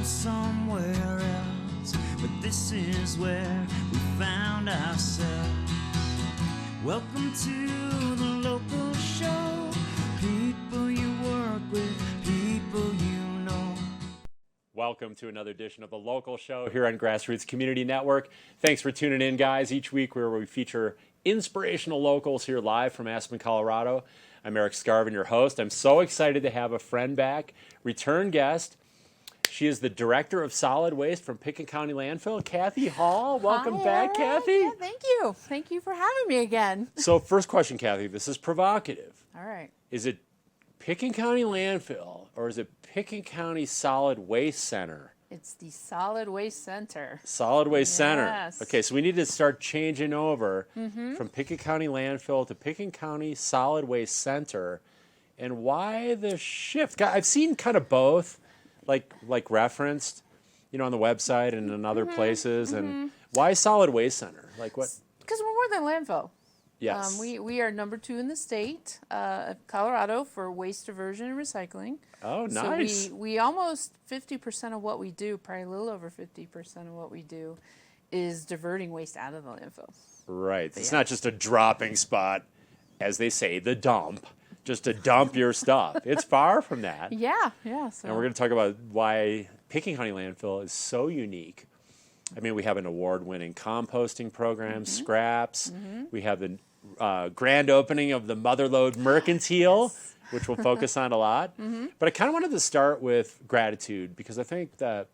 somewhere else, but this is where we found ourselves. Welcome to the local show. People you work with, people you know. Welcome to another edition of the Local Show here on GrassRoots Community Network. Thanks for tuning in, guys. Each week where we feature inspirational locals here live from Aspen, Colorado. I'm Erik Skarvan, your host. I'm so excited to have a friend back, return guest. She is the Director of Solid Waste from Pitkin County Landfill, Cathy Hall. Welcome back, Erik. Cathy. Yeah, thank you. Thank you for having me again. So first question, Cathy, this is provocative. All right. Is it Pitkin County Landfill or is it Pitkin County Solid Waste Center? It's the Solid Waste Center. Solid Waste Center. Yes. Okay, so we need to start changing over from Pitkin County Landfill to Pitkin County Solid Waste Center. And why the shift? I've seen kind of both, like referenced, on the website and in other places. And why Solid Waste Center? Like what? Because we're more than landfill. Yes. We are number 2 in the state of Colorado for waste diversion and recycling. Oh, nice. So we almost 50% of what we do, probably a little over 50% of what we do, is diverting waste out of the landfill. Right. It's not just a dropping spot, as they say, the dump, just to dump your stuff. It's far from that. Yeah. So. And we're going to talk about why Pitkin County Landfill is so unique. I mean, we have an award-winning composting program, scraps. We have the grand opening of the Motherlode Mercantile, which we'll focus on a lot. But I kind of wanted to start with gratitude because I think that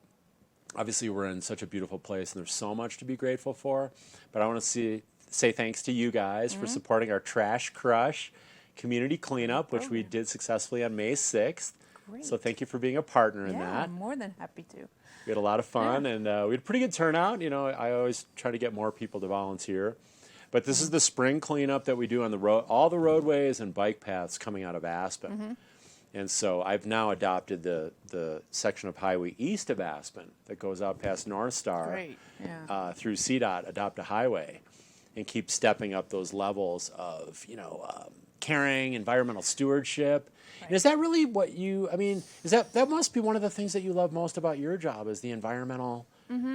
obviously we're in such a beautiful place and there's so much to be grateful for. But I want to say thanks to you guys for supporting our Trash Crush community cleanup, which we did successfully on May 6th. Great. So thank you for being a partner in that. Yeah, I'm more than happy to. We had a lot of fun, and we had a pretty good turnout. I always try to get more people to volunteer. But this is the spring cleanup that we do on the road, all the roadways and bike paths coming out of Aspen. And so I've now adopted the section of highway east of Aspen that goes out past North Star Great. Yeah. through CDOT, adopt a highway, and keep stepping up those levels of, caring, environmental stewardship. Right. And is that really what that must be one of the things that you love most about your job is the environmental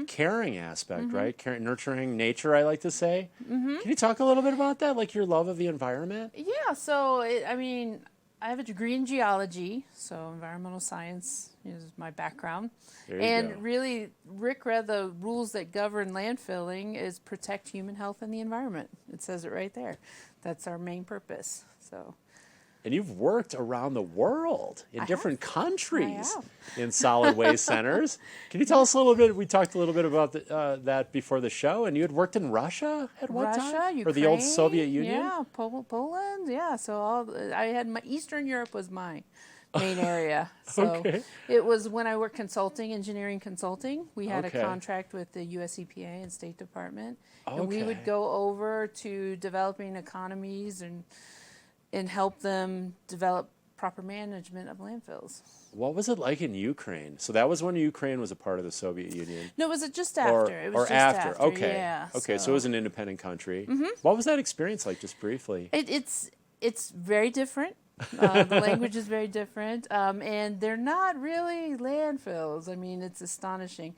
caring aspect, right? Caring, nurturing nature, I like to say. Can you talk a little bit about that, like your love of the environment? Yeah, so I have a degree in geology, so environmental science is my background. There you go. Really, Rick read the rules that govern landfilling is protect human health and the environment. It says it right there. That's our main purpose. So. And you've worked around the world in different countries I have. in solid waste centers. Can you tell us a little bit? We talked a little bit about that before the show, and you had worked in Russia at one time? Ukraine, or the old Soviet Union? Yeah, Poland, yeah. So I had Eastern Europe was my main area. So it was when I worked engineering consulting. We had a contract with the US EPA and State Department. And we would go over to developing economies and help them develop proper management of landfills. What was it like in Ukraine? So that was when Ukraine was a part of the Soviet Union? No, was it just after? It was just after. Okay. Yeah, okay, so it was an independent country. What was that experience like, just briefly? It's very different. The language is very different, and they're not really landfills. I mean, it's astonishing.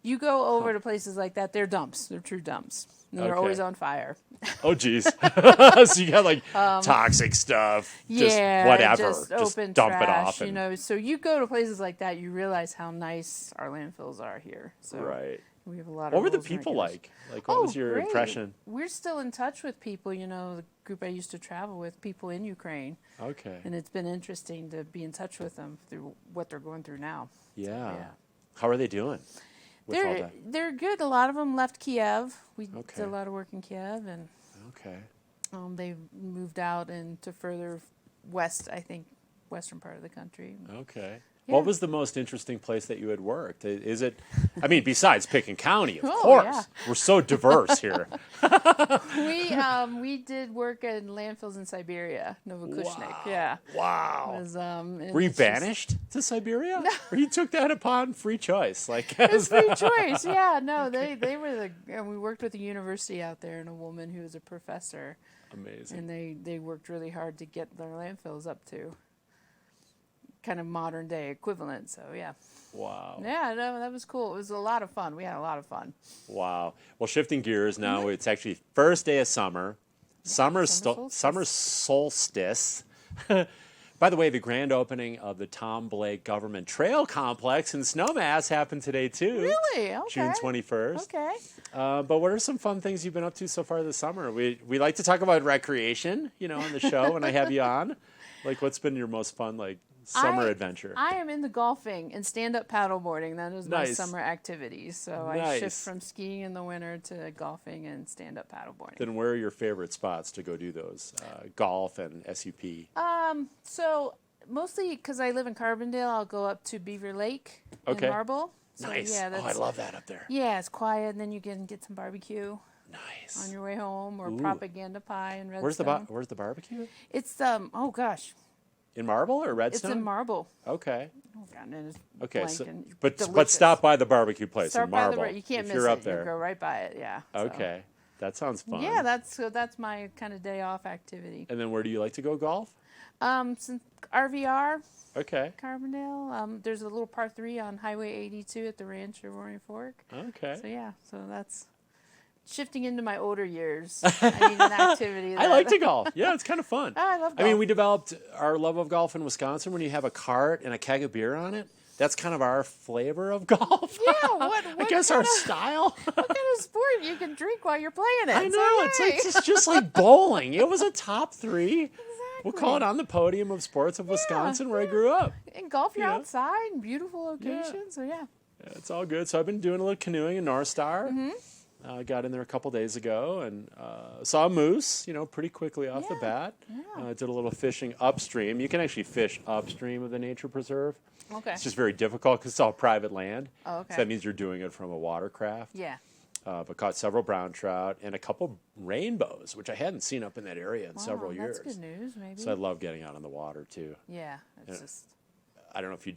You go over to places like that, they're dumps. They're true dumps. And they're always on fire. Oh, geez. So you got like toxic stuff, just whatever. Just open dump trash, it off. So you go to places like that, you realize how nice our landfills are here. So right. We have a lot of What were the rules and people regulations. like? What was your great. impression? We're still in touch with people, the group I used to travel with, people in Ukraine. Okay. And it's been interesting to be in touch with them through what they're going through now. Yeah. How are they doing? They're good. A lot of them left Kiev. We did a lot of work in Kiev, and they moved out into further west, I think, western part of the country. Okay. Yeah. What was the most interesting place that you had worked? Is it, besides Pitkin County, of course. Yeah. We're so diverse here. We did work in landfills in Siberia, Novokushnik. Yeah. Wow. It was, were you banished to Siberia? No. Or you took that upon free choice? It's free choice. Yeah. No, they were and we worked with a university out there and a woman who was a professor. Amazing. And they worked really hard to get their landfills up to kind of modern day equivalent. So yeah. Wow. Yeah, no, that was cool. It was a lot of fun. We had a lot of fun. Wow. Well, shifting gears now, it's actually first day of summer. Summer solstice. By the way, the grand opening of the Tom Blake Government Trail Complex in Snowmass happened today, too. Really? Okay. June 21st. Okay. But what are some fun things you've been up to so far this summer? We like to talk about recreation, on the show when I have you on. Like, what's been your most fun, summer adventure? I am into golfing and stand-up paddleboarding. That is my Nice. summer activity. So I Nice. shift from skiing in the winter to golfing and stand-up paddleboarding. Then where are your favorite spots to go do those? Golf and SUP? So mostly because I live in Carbondale, I'll go up to Beaver Lake Okay. in Marble. So, Nice. Yeah, I love that up there. Yeah, it's quiet, and then you can get some barbecue Nice. on your way home, or Ooh. propaganda pie and Redstone. Where's the barbecue? It's oh gosh, In Marble or it's Redstone? in Marble. Okay. Oh god, and it's Okay. blank So, and but delicious. stop by the barbecue place Start in by Marble. you can't if miss you're it. up there. You go right by it. Yeah. so. Okay. That sounds fun. Yeah, that's my kind of day off activity. And then where do you like to go golf? Since RVR, Okay. Carbondale. There's a little par 3 on Highway 82 at the ranch of Roaring Fork. Okay. So yeah, so that's shifting into my older years. I need an activity. I like to golf. Yeah, it's kind of fun. I love I mean, golf. we developed our love of golf in Wisconsin when you have a cart and a keg of beer on it. That's kind of our flavor of golf. Yeah, what I guess our style. what kind of sport you can drink while you're playing it? I know. It's just like bowling. It was a top 3. We'll call it on the podium of sports of Wisconsin where I grew up. And golf, you're Yeah. outside in beautiful locations. So yeah. Yeah, it's all good. So I've been doing a little canoeing in North Star. Mm-hmm. Got in there a couple days ago and saw a moose, pretty quickly off the Yeah, bat. yeah. Did a little fishing upstream. You can actually fish upstream of the nature preserve. Okay. It's just very difficult because it's all private land. Oh, okay. So that means you're doing it from a watercraft. Yeah. But caught several brown trout and a couple rainbows, which I hadn't seen up in that area in several years. That's good news, maybe. So I love getting out on the water too. Yeah. It's Yeah. just. I don't know if you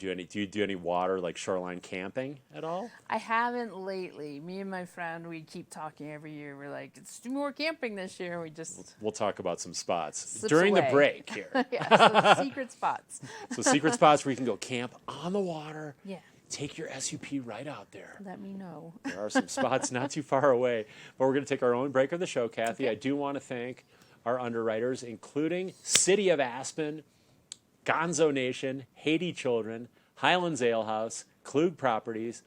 do any water like shoreline camping at all? I haven't lately. Me and my friend, we keep talking every year. We're like, let's do more camping this year. We just We'll talk about some spots Slips during the away. break here. yeah, some secret spots. So secret spots where you can go camp on the water. Yeah. Take your SUP right out there. Let me know. There are some spots not too far away. But we're going to take our own break of the show, Cathy. Okay. I do want to thank our underwriters, including City of Aspen, Gonzo Nation, Haiti Children, Highlands Ale House, Klug Properties,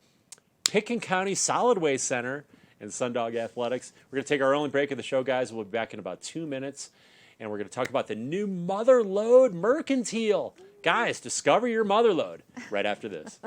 Pitkin County Solid Waste Center, and Sundog Athletics. We're going to take our only break of the show, guys. We'll be back in about 2 minutes. And we're going to talk about the new Motherlode Mercantile. Guys, discover your Motherlode right after this.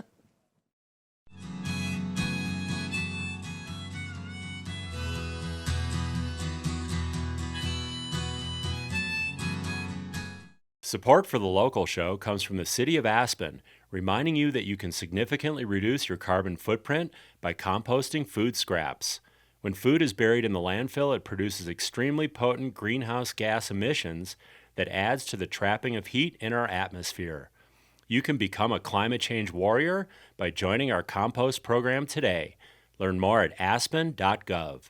Support for the local show comes from the City of Aspen, reminding you that you can significantly reduce your carbon footprint by composting food scraps. When food is buried in the landfill, it produces extremely potent greenhouse gas emissions that adds to the trapping of heat in our atmosphere. You can become a climate change warrior by joining our compost program today. Learn more at aspen.gov.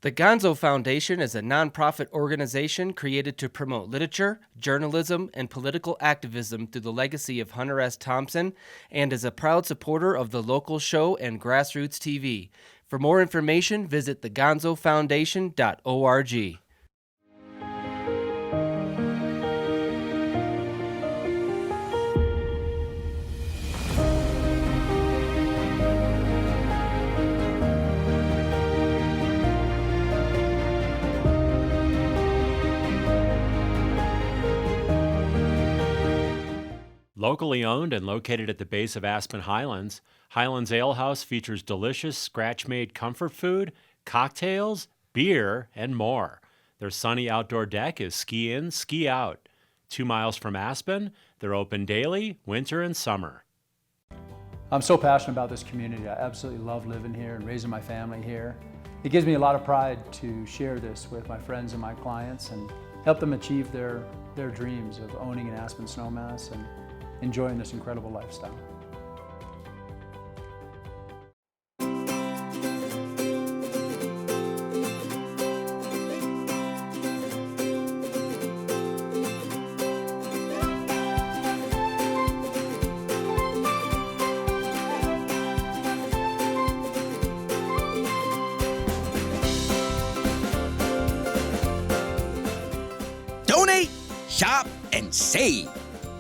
The Gonzo Foundation is a nonprofit organization created to promote literature, journalism, and political activism through the legacy of Hunter S. Thompson and is a proud supporter of the local show and GrassRoots TV. For more information, visit thegonzofoundation.org. Locally owned and located at the base of Aspen Highlands, Highlands Ale House features delicious scratch-made comfort food, cocktails, beer, and more. Their sunny outdoor deck is ski in, ski out. 2 miles from Aspen, they're open daily, winter and summer. I'm so passionate about this community. I absolutely love living here and raising my family here. It gives me a lot of pride to share this with my friends and my clients and help them achieve their dreams of owning an Aspen snowmass and enjoying this incredible lifestyle. shop, and save.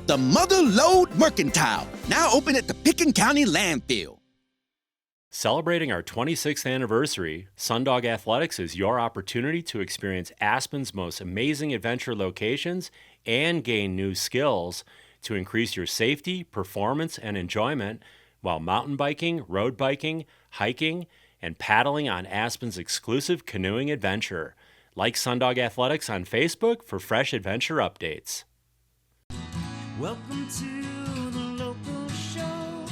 The Motherlode Mercantile, now open at the Pickens County Landfill. Celebrating our 26th anniversary, Sundog Athletics is your opportunity to experience Aspen's most amazing adventure locations and gain new skills to increase your safety, performance, and enjoyment while mountain biking, road biking, hiking, and paddling on Aspen's exclusive canoeing adventure. Like Sundog Athletics on Facebook for fresh adventure updates. Welcome to the local show.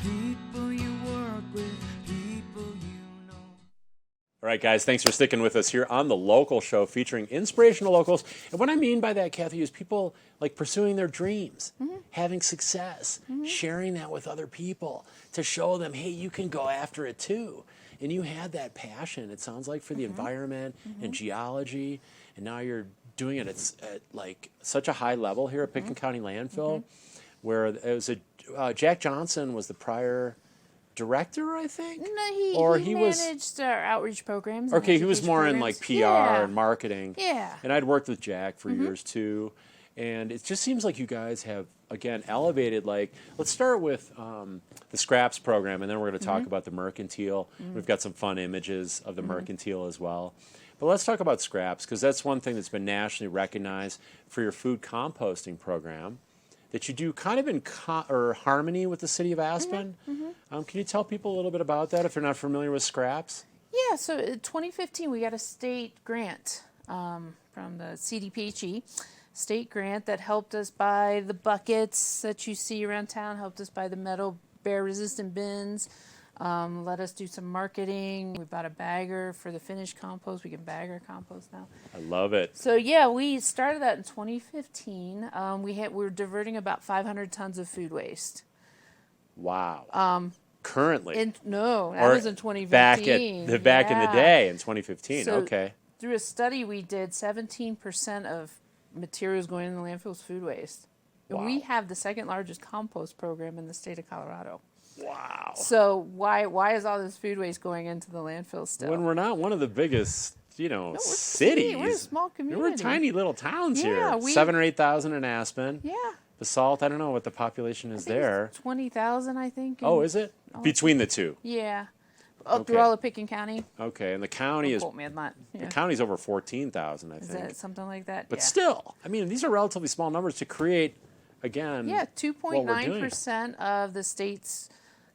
People you work with, people you know. All right, guys, thanks for sticking with us here on the local show featuring inspirational locals. And what I mean by that, Cathy, is people like pursuing their dreams, having success, sharing that with other people to show them, hey, you can go after it too. And you had that passion, it sounds like, for the environment and geology, and now you're doing it at like such a high level here at Pickens County Landfill, where it was Jack Johnson was the prior director, I think? No, he managed our outreach programs. Okay, he was more in like PR and marketing. Yeah. And I'd worked with Jack for years too. And it just seems like you guys have, again, elevated, like, let's start with the Scraps program, and then we're going to talk about the Mercantile. We've got some fun images of the Mercantile as well. But let's talk about Scraps, because that's one thing that's been nationally recognized for your food composting program that you do kind of in harmony with the city of Aspen. Can you tell people a little bit about that if they're not familiar with Scraps? Yeah, so in 2015 we got a state grant from the CDPHE. State grant that helped us buy the buckets that you see around town, helped us buy the metal bear resistant bins, let us do some marketing. We bought a bagger for the finished compost. We can bag our compost now. I love it. So yeah, we started that in 2015. We were diverting about 500 tons of food waste. Wow. Currently? No, that or was in 2015. Back in the day in 2015. So okay. Through a study we did, 17% of materials going in the landfill is food waste. Wow. And we have the second largest compost program in the state of Colorado. Wow. So why is all this food waste going into the landfill still? When we're not one of the biggest, cities. We're a small community. We're tiny little towns Yeah, here. 7,000 or 8,000 in Aspen. Yeah. Basalt, I don't know what the population is there. 20,000, I think. Oh, is it? Between the two. Yeah. Up through all of Pickens County. Okay, and the county Don't quote me on that. Yeah. the county's over 14,000, I Is think. that something like that? But yeah. still, I mean, these are relatively small numbers to create, again. Yeah, what we're doing. 2.9% of the state's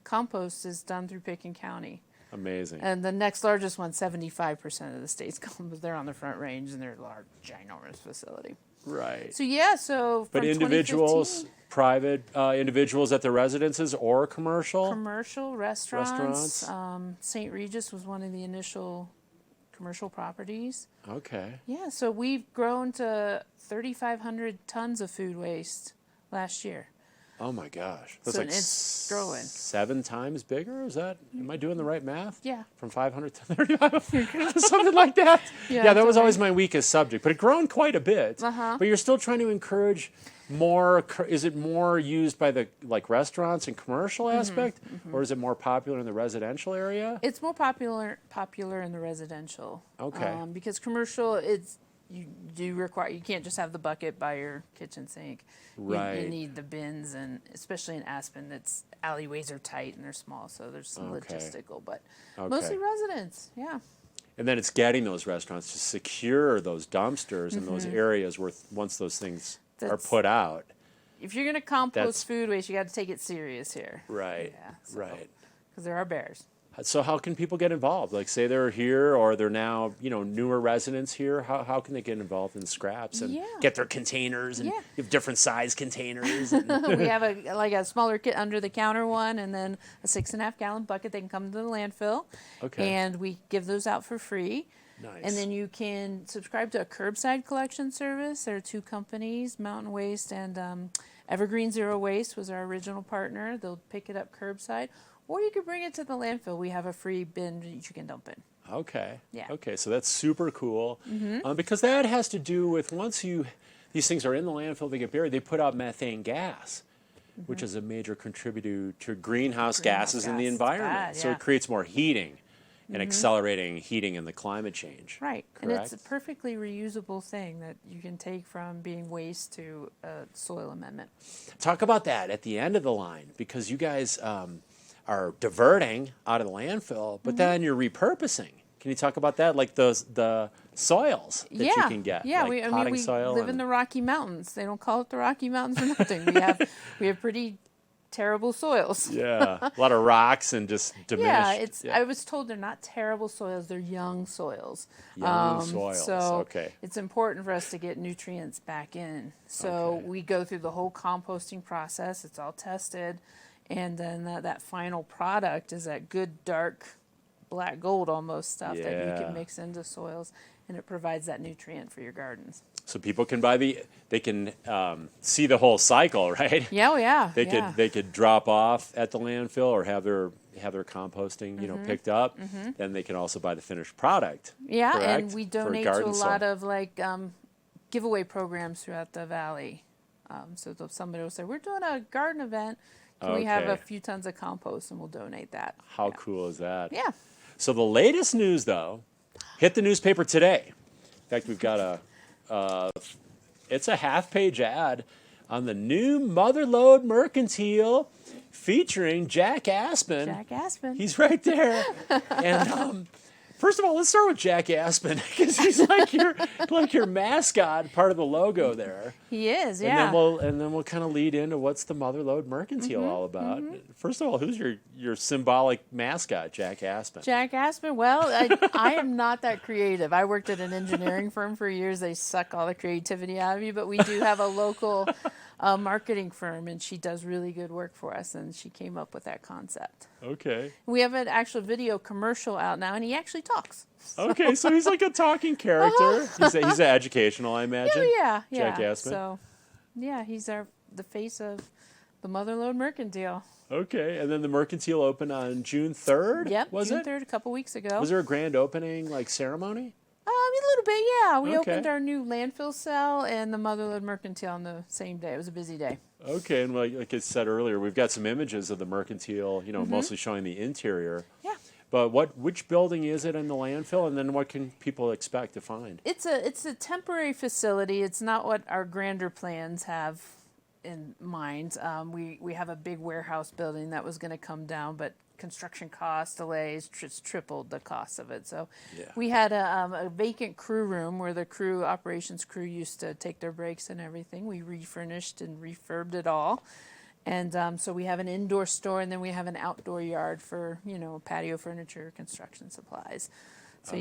compost is done through Pickens County. Amazing. And the next largest one, 75% of the state's compost. They're on the Front Range, and they're a large, ginormous facility. Right. So yeah, so but from individuals, private individuals at their residences or commercial? commercial restaurants. St. Regis was one of the initial commercial properties. Okay. Yeah, so we've grown to 3,500 tons of food waste last year. Oh my gosh. That's So like it's growing. 7 times bigger? Is that, am I doing the right math? Yeah. From 500 to 35? Something like that? Yeah, that was always my weakest subject, but it's grown quite a bit. But you're still trying to encourage more, is it more used by the restaurants and commercial aspect, or is it more popular in the residential area? It's more popular in the residential. Okay. Because commercial, you can't just have the bucket by your kitchen sink. Right. You need the bins, and especially in Aspen, alleyways are tight and they're small, so there's some logistical, but mostly residents, yeah. And then it's getting those restaurants to secure those dumpsters in those areas where once those things are put out. If you're going to compost food waste, you got to take it serious here. Right. Yeah, Right. Because there are bears. So how can people get involved? Like, say they're here or they're now, newer residents here. How can they get involved in Scraps and get their containers and you have different size containers? And We have a smaller kit under the counter one, and then a 6.5 gallon bucket. They can come to the landfill. Okay. And we give those out for free. Nice. And then you can subscribe to a curbside collection service. There are 2 companies, Mountain Waste and Evergreen Zero Waste was our original partner. They'll pick it up curbside. Or you could bring it to the landfill. We have a free bin that you can dump in. Okay. Yeah. Okay, so that's super cool. Because that has to do with these things are in the landfill, they get buried, they put out methane gas, which is a major contributor to greenhouse gases in the environment. bad, So yeah. it creates more heating. and accelerating heating and the climate change. Right. Correct? And it's a perfectly reusable thing that you can take from being waste to a soil amendment. Talk about that at the end of the line, because you guys are diverting out of the landfill, but then you're repurposing. Can you talk about that, like the soils that you can get? Yeah, like we soil live in the Rocky Mountains. They don't call it the Rocky Mountains for nothing. We have pretty terrible soils. Yeah, a lot of rocks and just diminished. I was told they're not terrible soils; they're young soils. Young soils. So okay. it's important for us to get nutrients back in. So we go through the whole composting process. It's all tested, and then that final product is that good dark black gold almost stuff that you can mix into soils, and it provides that nutrient for your gardens. So people can they can see the whole cycle, right? Yeah, They could drop off at the landfill or have their composting, picked up. Then they can also buy the finished product. Yeah, correct? and we donate to a lot of giveaway programs throughout the valley. So if somebody will say, "We're doing a garden event. Can we have a few tons of compost?" And we'll donate that. How cool is that? Yeah. So the latest news, though, hit the newspaper today. In fact, we've got it's a half-page ad on the new Motherlode Mercantile featuring Jack Aspen. Jack Aspen. He's right there. And first of all, let's start with Jack Aspen, because he's like your mascot, part of the logo there. He is, yeah. And then we'll kind of lead into what's the Motherlode Mercantile all about. First of all, who's your symbolic mascot, Jack Aspen? Jack Aspen. Well, I am not that creative. I worked at an engineering firm for years. They suck all the creativity out of you, but we do have a local marketing firm, and she does really good work for us, and she came up with that concept. Okay. We have an actual video commercial out now, and he actually talks. Okay, so he's like a talking character. He's educational, I imagine. Yeah. Jack Aspen. So, yeah, he's the face of the Motherlode Mercantile. Okay, and then the Mercantile opened on June 3rd? Yep, was June it? 3rd, a couple weeks ago. Was there a grand opening, ceremony? A little bit, yeah. We Okay. opened our new Landfill Cell and the Motherlode Mercantile on the same day. It was a busy day. Okay, and like I said earlier, we've got some images of the Mercantile, mostly showing the interior. Yeah. But which building is it in the landfill, and then what can people expect to find? It's a temporary facility. It's not what our grander plans have in mind. We have a big warehouse building that was going to come down, but construction cost delays tripled the cost of it. So we had a vacant crew room where the operations crew used to take their breaks and everything. We refurnished and refurbed it all. And so we have an indoor store, and then we have an outdoor yard for, patio furniture, construction supplies. So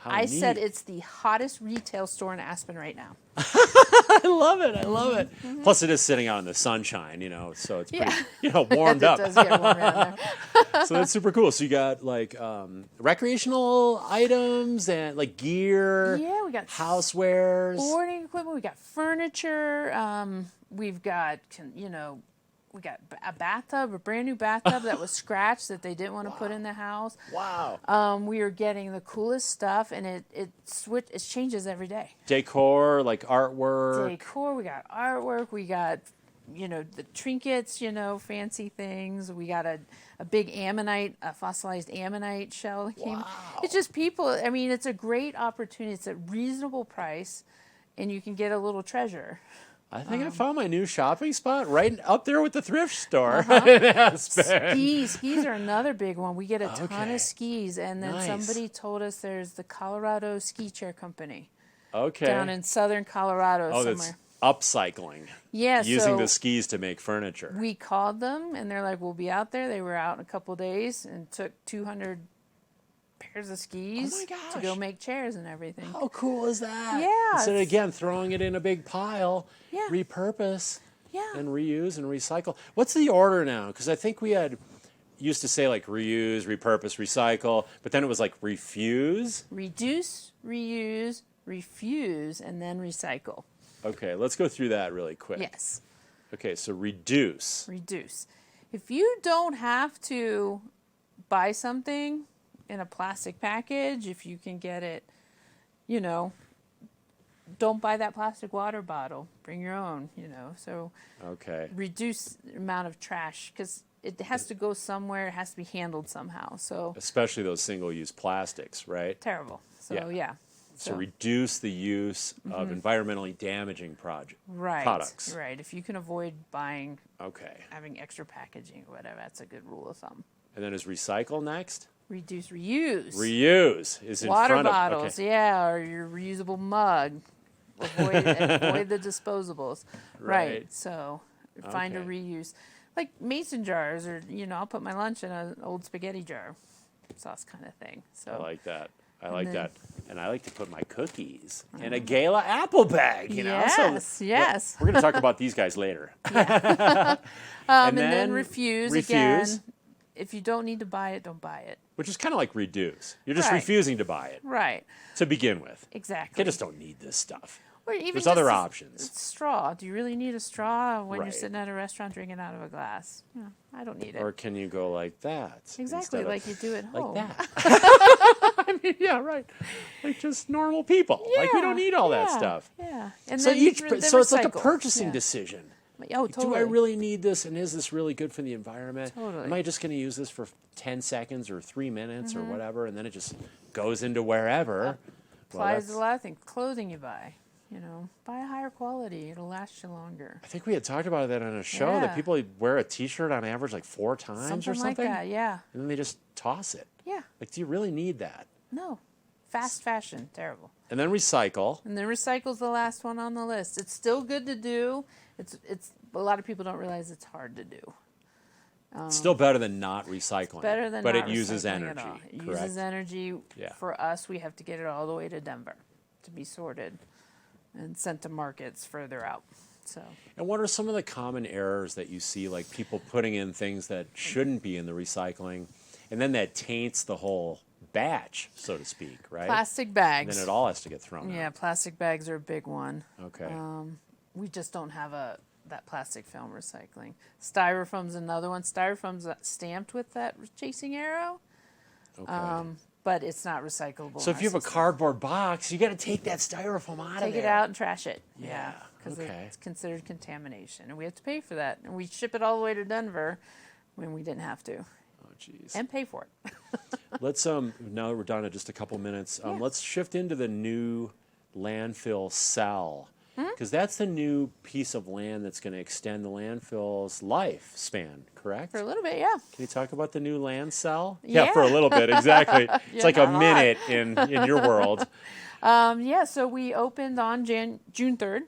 I said it's the hottest retail store in Aspen right now. I love it. Plus, it is sitting out in the sunshine, so it's pretty, warmed up. It does get warm around there. So that's super cool. So you got recreational items and gear. Yeah, we got housewares, boarding equipment. We got furniture. We've got we got a bathtub, a brand new bathtub that was scratched that they didn't want to put in the house. Wow. We are getting the coolest stuff, and it changes every day. Decor, artwork. Decor, we got artwork, we got, the trinkets, fancy things. We got a big ammonite, a fossilized ammonite shell that came. Wow. It's just people, it's a great opportunity. It's a reasonable price, and you can get a little treasure. I think I found my new shopping spot right up there with the thrift store in Aspen. Skis are another big one. We get a ton of skis, and then somebody told us there's the Colorado Ski Chair Company. Okay. Down in southern Colorado somewhere. That's upcycling. Yeah, using the skis to make furniture. We called them, and they're like, "We'll be out there." They were out in a couple of days and took 200 pairs of skis to go make chairs and everything. How cool is that? Yeah. Instead of, again, throwing it in a big pile, Yeah. repurpose Yeah. and reuse and recycle. What's the order now? Because I think we used to say reuse, repurpose, recycle, but then it was refuse. Reduce, reuse, refuse, and then recycle. Okay, let's go through that really quick. Yes. Okay, so reduce. Reduce. If you don't have to buy something in a plastic package, if you can get it, don't buy that plastic water bottle. Bring your own, So Okay. reduce the amount of trash, because it has to go somewhere. It has to be handled somehow. So Especially those single-use plastics, right? terrible. So yeah. So reduce the use of environmentally damaging products. Right. If you can avoid buying, Okay. having extra packaging or whatever, that's a good rule of thumb. And then is recycle next? Reduce, reuse. Reuse is in Water front of... bottles, Okay. yeah, or your reusable mug. Avoid the disposables. Right. So find a Okay. reuse. Like mason jars, or, I'll put my lunch in an old spaghetti jar sauce kind of thing. So I like that. I And like then- that. And I like to put my cookies in a Gala apple bag, Yes, yes. We're going to talk about these guys later. And then refuse again. Refuse, If you don't need to buy it, don't buy it. which is kind of like reduce. You're just Right. refusing to buy it Right. to begin with. Exactly. You just don't need this stuff. Or even There's just other a options. straw. Do you really need a straw when you're Right. sitting at a restaurant drinking out of a glass? Yeah, I don't need it. Or can you go like that? Exactly, instead of- like you do at like home. that. I mean, yeah, right. Like just normal people. Like we don't need all that Yeah, stuff. Yeah. And So then so it's like a recycle. purchasing Yeah. decision. Oh, Like, totally. do I really need this, and is this really good for the environment? Totally. Am I just going to use this for 10 seconds or 3 minutes Mm-hmm. or whatever, and then it just goes into wherever? Well, Applies to that's- a lot of things. Clothing you buy. Buy a higher quality. It'll last you longer. I think we had talked about that on a show, that Yeah. people wear a T-shirt on average like 4 times Something or something, like that, yeah. and then they just toss it. Yeah. Like, do you really need that? No. Fast fashion. Terrible. And then recycle. And then recycle's the last one on the list. It's still good to do. It's a lot of people don't realize it's hard to do. Still better than not recycling. Better than but not it uses recycling at energy. all. It Correct. uses energy. Yeah. For us, we have to get it all the way to Denver to be sorted and sent to markets further out. So And what are some of the common errors that you see, like people putting in things that shouldn't be in the recycling, and then that taints the whole batch, so to speak, right? plastic And bags. then it all has to get thrown Yeah, out. plastic bags are a big one. Okay. We just don't have that plastic film recycling. Styrofoam's another one. Styrofoam's stamped with that chasing arrow, Okay. but it's not recyclable. So in if you our have a system. cardboard box, you got to take that styrofoam out of Take there. it out and trash it. Yeah, because okay. it's considered contamination, and we have to pay for that. And we ship it all the way to Denver when we didn't have to, Oh, jeez. and pay for it. Let's now that we're done in just a couple minutes. Let's shift into the new landfill cell, because that's the new piece of land that's going to extend the landfill's lifespan. Correct? For a little bit, yeah. Can you talk about the new land cell? Yeah. For a little bit, exactly. It's Yeah, like a not a lot. minute in your world. So we opened on June 3rd,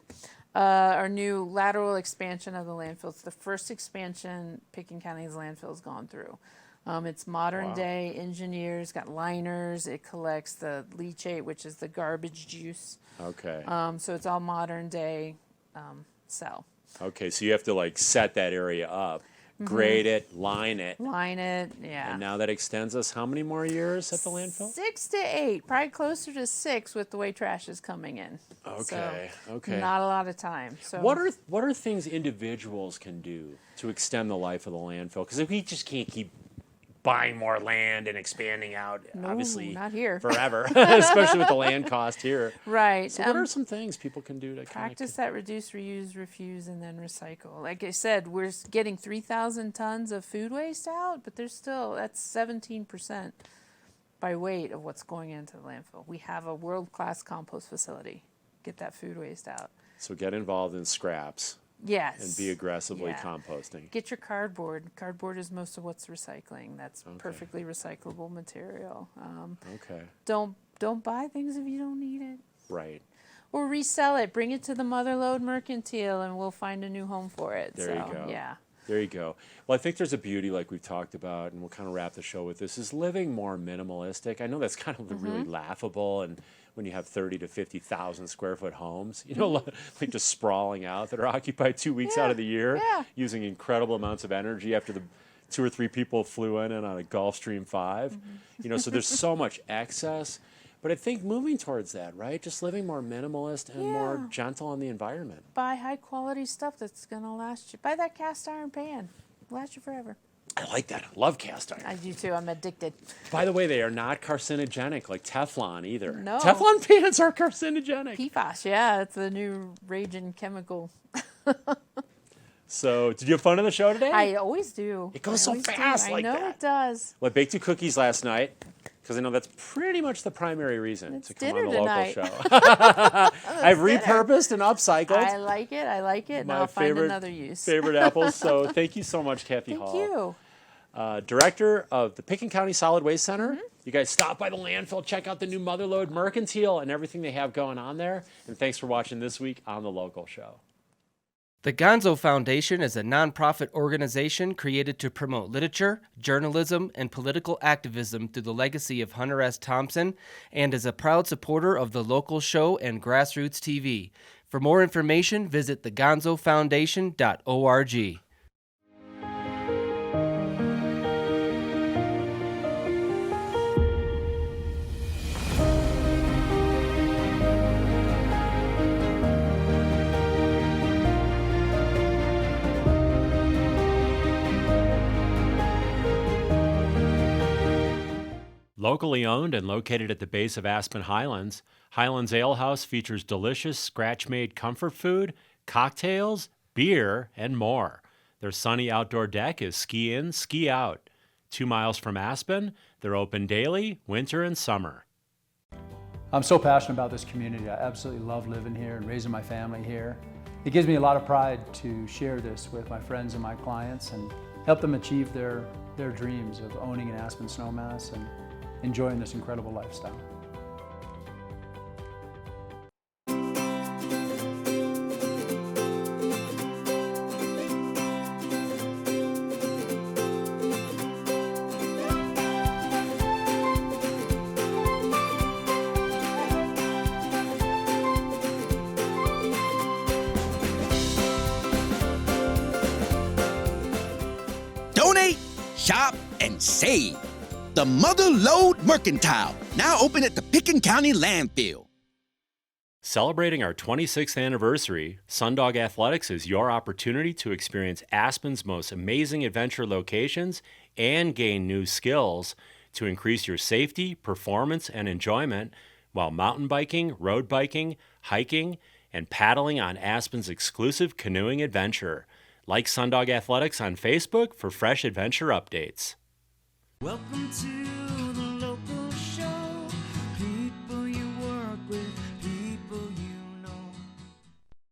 our new lateral expansion of the landfill. It's the first expansion Pickens County's landfill has gone through. It's modern day engineers, got liners. It collects the leachate, which is the garbage juice. Okay. So it's all modern day cell. Okay, so you have to like set that area up, grade it, line it, Line it, yeah. and now that extends us how many more years at the landfill? 6 to 8, probably closer to 6 with the way trash is coming in. Okay, So okay. Not a lot of time. So What are things individuals can do to extend the life of the landfill? Because we just can't keep buying more land and expanding out, No, obviously, not here. forever, especially with the land cost here. Right. So what are some things people can do to Practice that reduce, reuse, refuse, and then recycle. Like I said, we're getting 3,000 tons of food waste out, but there's still, that's 17% by weight of what's going into the landfill. We have a world-class compost facility. Get that food waste out. So get involved in scraps Yes. and be aggressively Yeah. composting. Get your cardboard. Cardboard is most of what's recycling. That's perfectly recyclable material. Okay, Don't buy things if you don't need it. right. Or resell it. Bring it to the Motherlode Mercantile, and we'll find a new home for it. There you go. Yeah. There you go. Well, I think there's a beauty, like we've talked about, and we'll kind of wrap the show with this, is living more minimalistic. I know that's kind of really laughable, and when you have 30 to 50,000 square foot homes, like just sprawling out that are occupied 2 weeks out of the year, Yeah. using incredible amounts of energy after the 2 or 3 people flew in on a Gulfstream 5. So there's so much excess. But I think moving towards that, right? Just living more minimalist and more gentle on the environment. Buy high quality stuff that's going to last you. Buy that cast iron pan. Last you forever. I like that. I love cast iron. I do too. I'm addicted. By the way, they are not carcinogenic like Teflon either. No. Teflon pans are carcinogenic. PFAS, yeah, it's the new raging chemical. So, did you have fun on the show today? I always do. It goes so fast like that. I know it does. Well, I baked you cookies last night because I know that's pretty much the primary reason to come on the local show. I've repurposed and upcycled. I like it. I like it. And I'll find another use. Favorite apples. So thank you so much, Cathy Hall. Thank you. Director of the Picken County Solid Waste Center. You guys stop by the landfill, check out the new Motherlode Mercantile and everything they have going on there. And thanks for watching this week on the local show. The Gonzo Foundation is a nonprofit organization created to promote literature, journalism, and political activism through the legacy of Hunter S. Thompson, and is a proud supporter of the local show and GrassRoots TV. For more information, visit thegonzofoundation.org. Locally owned and located at the base of Aspen Highlands, Highlands Ale House features delicious scratch-made comfort food, cocktails, beer, and more. Their sunny outdoor deck is ski in, ski out. 2 miles from Aspen, they're open daily, winter and summer. I'm so passionate about this community. I absolutely love living here and raising my family here. It gives me a lot of pride to share this with my friends and my clients and help them achieve their dreams of owning an Aspen snowmass and enjoying this incredible lifestyle. Donate, shop, and save. The Motherlode Mercantile, now open at the Picken County Landfill. Celebrating our 26th anniversary, Sundog Athletics is your opportunity to experience Aspen's most amazing adventure locations and gain new skills to increase your safety, performance, and enjoyment while mountain biking, road biking, hiking, and paddling on Aspen's exclusive canoeing adventure. Like Sundog Athletics on Facebook for fresh adventure updates. Welcome to